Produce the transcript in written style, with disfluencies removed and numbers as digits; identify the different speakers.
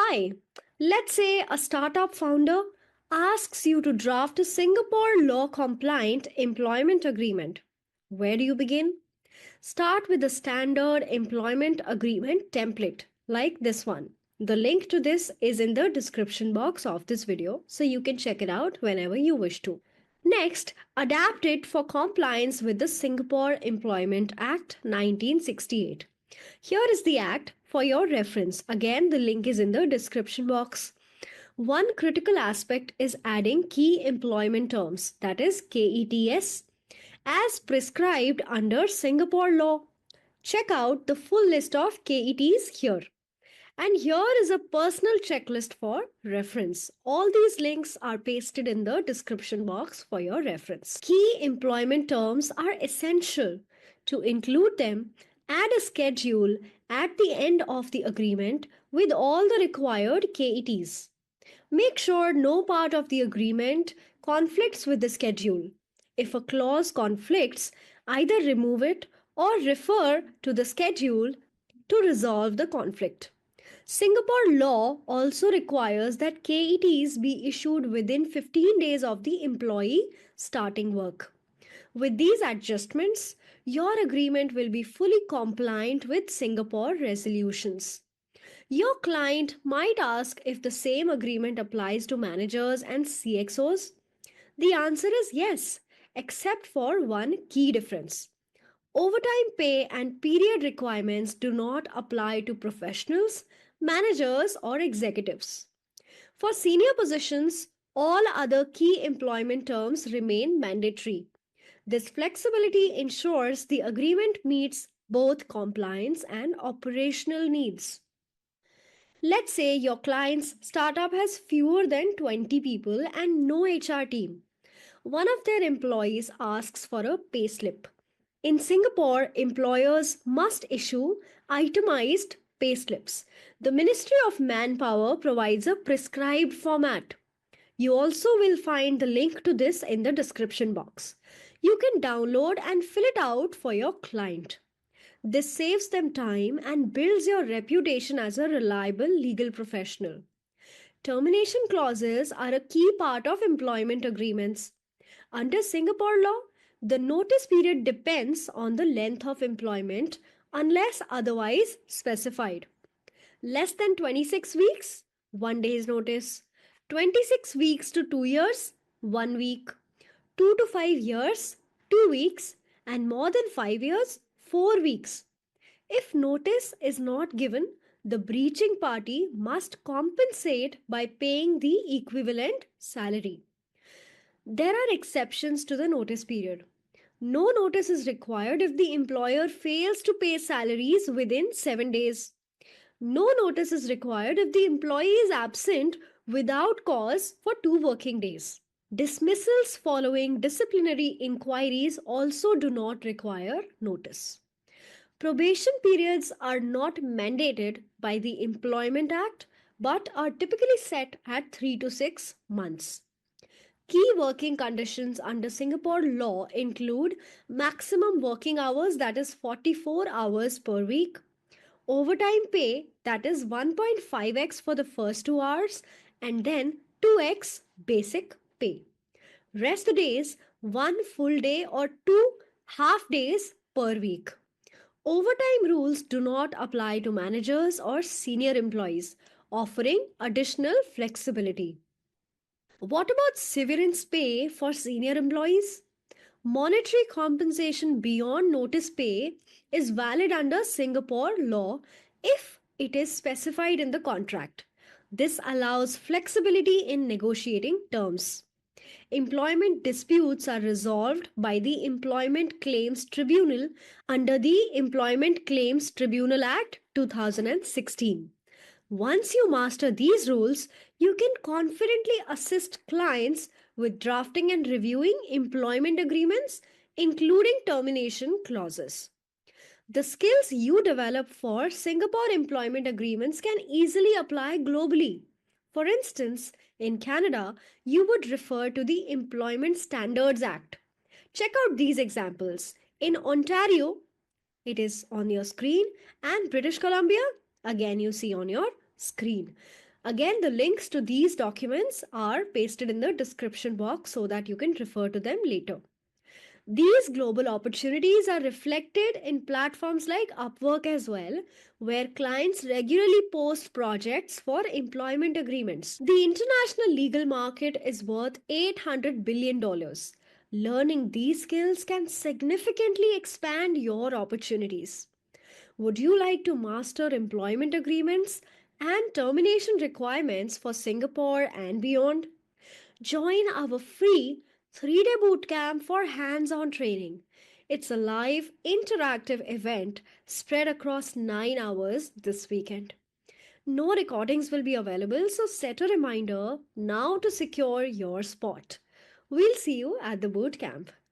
Speaker 1: Hi, let's say a startup founder asks you to draft a Singapore law compliant employment agreement. Where do you begin? Start with the standard employment agreement template like this one. The link to this is in the description box of this video, so you can check it out whenever you wish to. Next, adapt it for compliance with the Singapore Employment Act 1968. Here is the act for your reference. Again, the link is in the description box. One critical aspect is adding key employment terms, that is KETs, as prescribed under Singapore law. Check out the full list of KETs here. And here is a personal checklist for reference. All these links are pasted in the description box for your reference. Key employment terms are essential. To include them, add a schedule at the end of the agreement with all the required KETs. Make sure no part of the agreement conflicts with the schedule. If a clause conflicts, either remove it or refer to the schedule to resolve the conflict. Singapore law also requires that KETs be issued within 15 days of the employee starting work. With these adjustments, your agreement will be fully compliant with Singapore resolutions. Your client might ask if the same agreement applies to managers and CXOs. The answer is yes, except for one key difference. Overtime pay and period requirements do not apply to professionals, managers, or executives. For senior positions, all other key employment terms remain mandatory. This flexibility ensures the agreement meets both compliance and operational needs. Let's say your client's startup has fewer than 20 people and no HR team. One of their employees asks for a payslip. In Singapore, employers must issue itemized payslips. The Ministry of Manpower provides a prescribed format. You also will find the link to this in the description box. You can download and fill it out for your client. This saves them time and builds your reputation as a reliable legal professional. Termination clauses are a key part of employment agreements. Under Singapore law, the notice period depends on the length of employment unless otherwise specified. Less than 26 weeks, 1 day's notice. 26 weeks to 2 years, 1 week. 2 to 5 years, 2 weeks. And more than 5 years, 4 weeks. If notice is not given, the breaching party must compensate by paying the equivalent salary. There are exceptions to the notice period. No notice is required if the employer fails to pay salaries within 7 days. No notice is required if the employee is absent without cause for 2 working days. Dismissals following disciplinary inquiries also do not require notice. Probation periods are not mandated by the Employment Act but are typically set at 3 to 6 months. Key working conditions under Singapore law include maximum working hours, that is 44 hours per week, overtime pay, that is 1.5x for the first 2 hours and then 2x basic pay. Rest days, 1 full day or 2 half days per week. Overtime rules do not apply to managers or senior employees, offering additional flexibility. What about severance pay for senior employees? Monetary compensation beyond notice pay is valid under Singapore law if it is specified in the contract. This allows flexibility in negotiating terms. Employment disputes are resolved by the Employment Claims Tribunal under the Employment Claims Tribunal Act 2016. Once you master these rules, you can confidently assist clients with drafting and reviewing employment agreements, including termination clauses. The skills you develop for Singapore employment agreements can easily apply globally. For instance, in Canada, you would refer to the Employment Standards Act. Check out these examples. In Ontario, it is on your screen, and British Columbia, again you see on your screen. Again, the links to these documents are pasted in the description box so that you can refer to them later. These global opportunities are reflected in platforms like Upwork as well, where clients regularly post projects for employment agreements. The international legal market is worth $800 billion. Learning these skills can significantly expand your opportunities. Would you like to master employment agreements and termination requirements for Singapore and beyond? Join our free 3-day bootcamp for hands on training. It's a live, interactive event spread across 9 hours this weekend. No recordings will be available, so set a reminder now to secure your spot. We'll see you at the bootcamp.